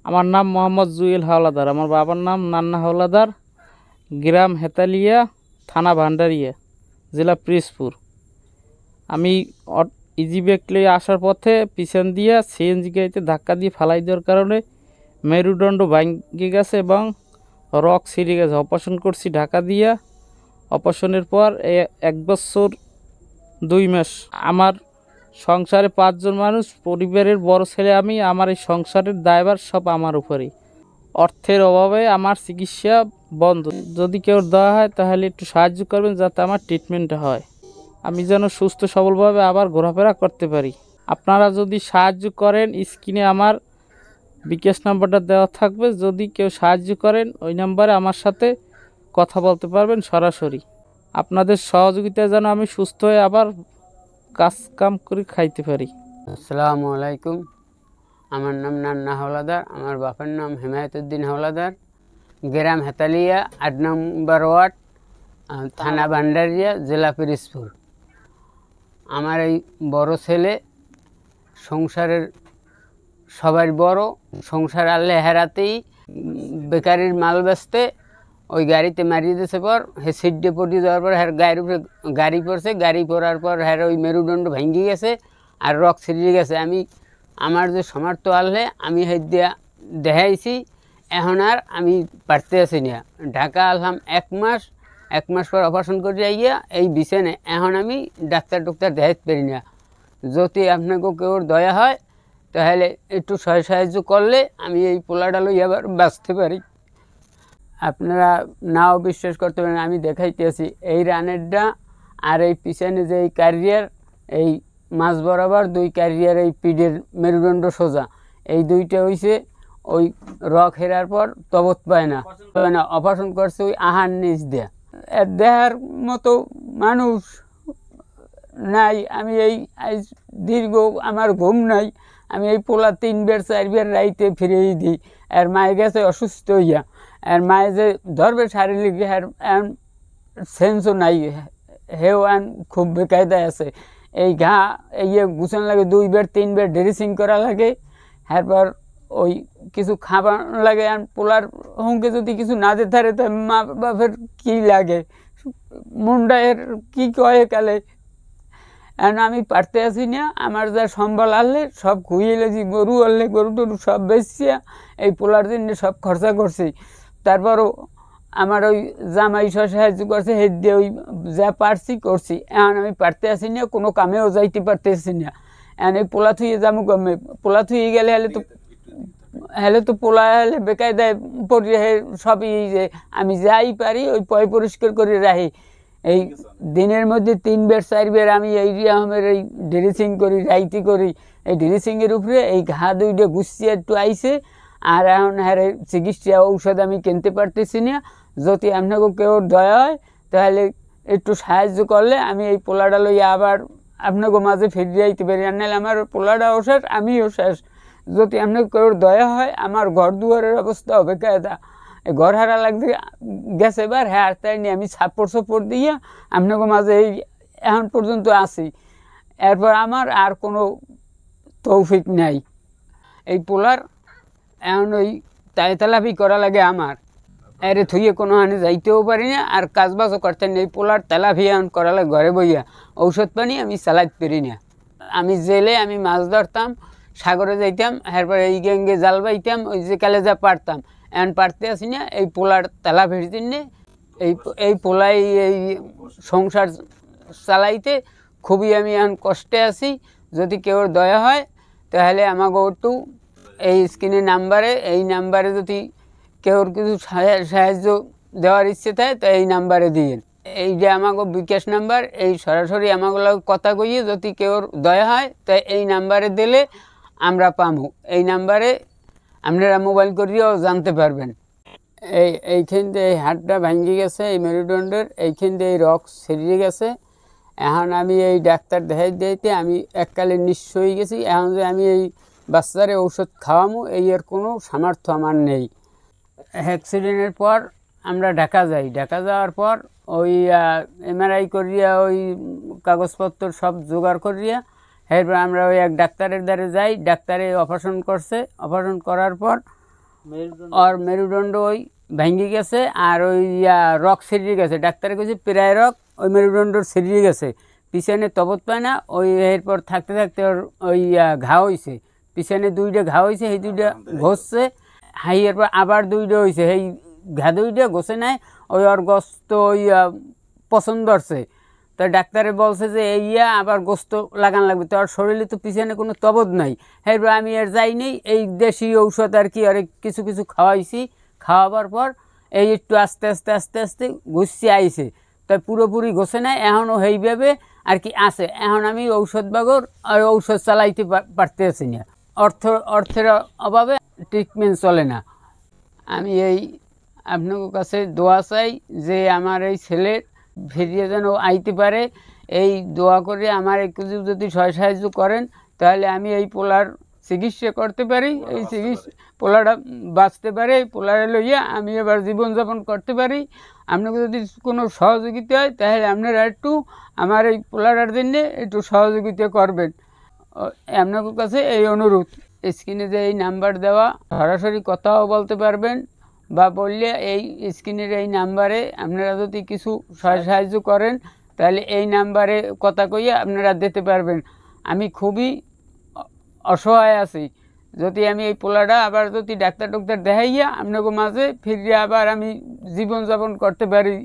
আমার নাম মোহাম্মদ জুয়েল হাওলাদার। আমার বাবার নাম নান্না হাওলাদার, গ্রাম হেতালিয়া, থানা ভান্ডারিয়া, জেলা পিরোজপুর। আমি ইজিবাইকলে আসার পথে পিছন দিয়ে সিএনজি গাড়িতে ধাক্কা দিয়ে ফালাই দেওয়ার কারণে মেরুদণ্ড ভাঙে গেছে এবং রক ছিঁড়ে গেছে। অপারেশন করছি ঢাকা দিয়া। অপারেশনের পর 1 বছর 2 মাস। আমার সংসারে 5 জন মানুষ, পরিবারের বড় ছেলে আমি। আমার এই সংসারের দায়ভার সব আমার উপরেই। অর্থের অভাবে আমার চিকিৎসা বন্ধ। যদি কেউ দেওয়া হয় তাহলে একটু সাহায্য করবেন যাতে আমার ট্রিটমেন্টটা হয়, আমি যেন সুস্থ সবলভাবে আবার ঘোরাফেরা করতে পারি। আপনারা যদি সাহায্য করেন, স্ক্রিনে আমার বিকাশ নাম্বারটা দেওয়া থাকবে। যদি কেউ সাহায্য করেন ওই নাম্বারে আমার সাথে কথা বলতে পারবেন সরাসরি। আপনাদের সহযোগিতায় যেন আমি সুস্থ হয়ে আবার কাজ কাম করে খাইতে পারি। আসসালামু আলাইকুম। আমার নাম নান্না হাওলাদার। আমার বাপের নাম হেমায়েতুদ্দিন হাওলাদার। গ্রাম হেতালিয়া, 8 নম্বর ওয়ার্ড, থানা ভান্ডারিয়া, জেলা পিরোজপুর। আমার এই বড় ছেলে সংসারের সবার বড়। সংসার আল্লে হেরাতেই বেকারির মাল বেচতে ওই গাড়িতে মারিয়ে দিয়েছে। পর হে সিডে পড়ে যাওয়ার পর হ্যার গায়ের উপরে গাড়ি পড়ছে। গাড়ি পড়ার পর হ্যার ওই মেরুদণ্ড ভেঙে গেছে আর রক ছিঁড়ে গেছে। আমার যে সামর্থ্য আনলে আমি হেদ দিয়া দেখাইছি। এখন আর আমি পারতে আছি না। ঢাকা আলহাম 1 মাস। 1 মাস পর অপারেশন করে যাইয়া এই বিছানে এখন আমি ডাক্তার দেখাইতে পারি না। যদি আপনাকে কেউ দয়া হয় তাহলে একটু সাহায্য করলে আমি এই পোলাটা লই আবার বাঁচতে পারি। আপনারা নাও বিশ্বাস করতে পারেন, আমি দেখাইতেছি এই রানেরটা আর এই পিছনে যে এই ক্যারিয়ার, এই মাঝ বরাবর 2 ক্যারিয়ার, এই পিঠের মেরুদণ্ড সোজা, এই 2টা হইছে ওই রক হেরার পর তবত পায় না। অপারেশন করছে ওই আহার নিচ দেয়া। দেহার মতো মানুষ নাই। আমি এই দীর্ঘ আমার ঘুম নাই। আমি এই পোলা 3 বার 4 বার রাইতে ফিরেই দিই। আর মায়ে গেছে অসুস্থ হইয়া। আর মায়ে যে ধরবে শারীরিক সেন্সও নাই। হেও খুব বেকায়দায় আছে। এই ঘা গুছান লাগে, 2 বার 3 বার ড্রেসিং করা লাগে। এরপর ওই কিছু খাবার লাগে। আর পোলার হুঁকে যদি কিছু না দিতে পারে তো মা বাপের কী লাগে, মুন্ডা এর কী কয়ে কালে। এখন আমি পারতে আসি না। আমার যা সম্বল আনলে সব খুইয়ে লেছি। গরু আনলে গরু টরু সব বেচছিয়া এই পোলার জন্য সব খরচা করছি। তারপরও আমার ওই জামাই সাহায্য করছে, হেদ দিয়ে ওই যা পারছি করছি। এখন আমি পারতে আসি না, কোনো কামেও যাইতে পারতেছি না। এখন এই পোলা থুয়ে যাবো কমে। পোলা থুয়ে গেলে হলে তো পোলা হলে বেকায়দায় পড়ি। সবই যে আমি যাই পারি ওই পয় পরিষ্কার করে রাখি। এই দিনের মধ্যে 3 বার 4 বার আমি এই রকমের এই ড্রেসিং করি, রাইতি করি। এই ড্রেসিংয়ের উপরে এই ঘা 2টা গুছিয়ে একটু আইসে। আর এখন হ্যাঁ চিকিৎসা ঔষধ আমি কিনতে পারতেছি না। যদি আপনাকে কেউ দয়া হয় তাহলে একটু সাহায্য করলে আমি এই পোলাটা লইয়া আবার আপনাকে মাঝে ফিরে যাইতে পারি। আর নাহলে আমার পোলাটাও শেষ, আমিও শেষ। যদি আপনাকে কেউ দয়া হয়, আমার ঘর দুয়ারের অবস্থা হবে কায়দা। ঘর হারা লাগতে গেছে এবার। হ্যাঁ তাই নিয়ে আমি সাপোর্ট দিয়ে আপনাকে মাঝে এই এখন পর্যন্ত আছি। এরপর আমার আর কোনো তৌফিক নাই। এই পোলার এখন ওই তেলাপি করা লাগে আমার। এর থুয়ে কোনো হানে যাইতেও পারি না, আর কাজবাজও করতে নেই। এই পোলার তেলাপি এখন করা লাগে ঘরে বইয়া। ঔষধ পানি আমি চালাইতে পারি না। আমি জেলে আমি মাছ ধরতাম, সাগরে যাইতাম, এরপর এই গ্যাঙ্গে জাল বাইতাম, ওই যে কালে যা পারতাম। এখন পারতে আসি না এই পোলার তেলাপির জন্যে। এই পোলাই এই সংসার চালাইতে খুবই আমি এখন কষ্টে আছি। যদি কেউ দয়া হয় তাহলে আমাকে একটু এই স্ক্রিনে নাম্বারে, এই নাম্বারে যদি কেউ কিছু সাহায্য দেওয়ার ইচ্ছে থাকে তো এই নাম্বারে দিন। এই যে আমাকে বিকাশ নাম্বার, এই সরাসরি আমাকে কথা কইয়ে যদি কেউ দয়া হয় তো এই নাম্বারে দিলে আমরা পামু। এই নাম্বারে আপনারা মোবাইল করিয়েও জানতে পারবেন। এইখান দিয়ে এই হাড়টা ভাঙে গেছে, এই মেরুদণ্ডের এইখান দিয়ে এই রক ছিঁড়ে গেছে। এখন আমি এই ডাক্তার দেখাইতে আমি এককালে নিঃস্ব হয়ে গেছি। এখন যে আমি এই বাচ্চারে ঔষধ খাওয়ামো এই এর কোনো সামর্থ্য আমার নেই। অ্যাক্সিডেন্টের পর আমরা ঢাকা যাই। ঢাকা যাওয়ার পর ওই এমআরআই করিয়া ওই কাগজপত্র সব জোগাড় করিয়া এরপর আমরা ওই এক ডাক্তারের দ্বারে যাই। ডাক্তারে অপারেশন করছে। অপারেশন করার পর ওর মেরুদণ্ড ওই ভেঙে গেছে আর ওই রক ছিঁড়িয়ে গেছে। ডাক্তারে কইছে প্রায় রক ওই মেরুদণ্ডর ছিঁড়িয়ে গেছে, পিছনে তবত পায় না। ওই এরপর থাকতে থাকতে ওর ওই ঘা হয়েছে, পিছনে 2টা ঘা হয়েছে, সেই 2টা ঘষছে। হাইয়ের পর আবার 2টা হয়েছে, সেই ঘা 2টা ঘষে নেয়। ওই ওর গোস্ত ওই পছন্দ হচ্ছে, তো ডাক্তারে বলছে যে আবার গোস্ত লাগান লাগবে। তো ওর শরীরে তো পিছনে কোনো তবদ নাই। এরপর আমি আর যাইনি, এই দেশি ঔষধ আর কি আর কিছু কিছু খাওয়াইছি। খাওয়াবার পর এই একটু আস্তে আস্তে আস্তে আস্তে ঘুষছে আইছে, তাই পুরোপুরি ঘষে নেয়। এখনও সেইভাবে আর কি আছে। এখন আমি ঔষধ বাগর আর ঔষধ চালাইতে পারতেছি না, অর্থের অভাবে ট্রিটমেন্ট চলে না। আমি এই আপনার কাছে দোয়া চাই যে আমার এই ছেলের ফিরিয়ে যেন আইতে পারে। এই দোয়া করে আমার একটু যদি সাহায্য করেন, তাহলে আমি এই পোলার চিকিৎসা করতে পারি, এই পোলাটা বাঁচতে পারে। এই পোলারে লইয়া আমি এবার জীবনযাপন করতে পারি। আপনাকে যদি কোনো সহযোগিতা হয়, তাহলে আপনারা একটু আমার এই পোলাটার জন্যে একটু সহযোগিতা করবেন। আপনার কাছে এই অনুরোধ। স্ক্রিনে যে এই নাম্বার দেওয়া, সরাসরি কথাও বলতে পারবেন, বা বললে এই স্ক্রিনের এই নাম্বারে আপনারা যদি কিছু সাহায্য করেন, তাহলে এই নাম্বারে কথা কইয়া আপনারা দিতে পারবেন। আমি খুবই অসহায় আছি। যদি আমি এই পোলাটা আবার যদি ডাক্তার দেখাইয়া আপনাকে মাঝে ফিরিয়ে আবার আমি জীবনযাপন করতে পারি।